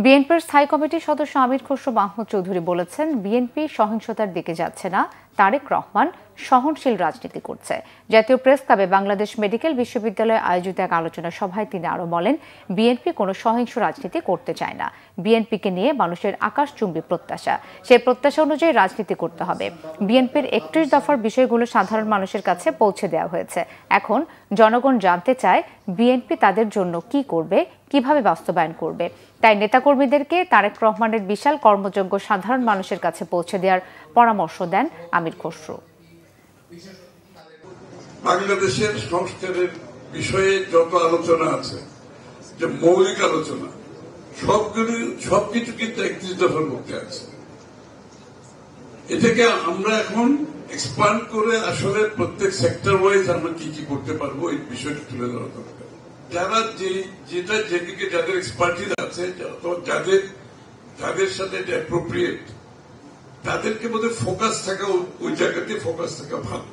বিএনপির স্থায়ী কমিটির সদস্য আমির খসরু মাহমুদ চৌধুরী বলেছেন, বিএনপি সহিংসতার দিকে যাচ্ছে না, তারেক রহমান সহনশীল রাজনীতি করছে। জাতীয় প্রেস ক্লাবে বাংলাদেশ মেডিকেল বিশ্ববিদ্যালয়ে আয়োজিত এক আলোচনা সভায় তিনি আরও বলেন, বিএনপি কোনো সহিংস রাজনীতি করতে চায় না। বিএনপিকে নিয়ে মানুষের আকাশচুম্বী প্রত্যাশা, সেই প্রত্যাশা অনুযায়ী রাজনীতি করতে হবে। বিএনপির 31 দফার বিষয়গুলো সাধারণ মানুষের কাছে পৌঁছে দেওয়া হয়েছে। এখন জনগণ জানতে চায় বিএনপি তাদের জন্য কি করবে, কিভাবে বাস্তবায়ন করবে। তাই নেতাকর্মীদেরকে তারেক রহমানের বিশাল কর্মযজ্ঞ সাধারণ মানুষের কাছে পৌঁছে দেওয়ার পরামর্শ দেন আমির খসরু। বাংলাদেশের সংস্কারের বিষয়ে যত আলোচনা আছে, যে মৌলিক আলোচনা, সবকিছু কিন্তু 31 দফার মধ্যে আছে। এটাকে আমরা এখন এক্সপান্ড করে আসলে প্রত্যেক সেক্টর ওয়াইজ আমরা কি কি করতে পারবো এই বিষয়টা তুলে ধরা দরকার। যারা যেদিকে যাদের এক্সপার্টিস আছে, যাদের সাথে এটা অ্যাপ্রোপ্রিয়েট, তাদেরকে বোধহয় ফোকাস থাকা, ওই জায়গাতে ফোকাস থাকা ভালো।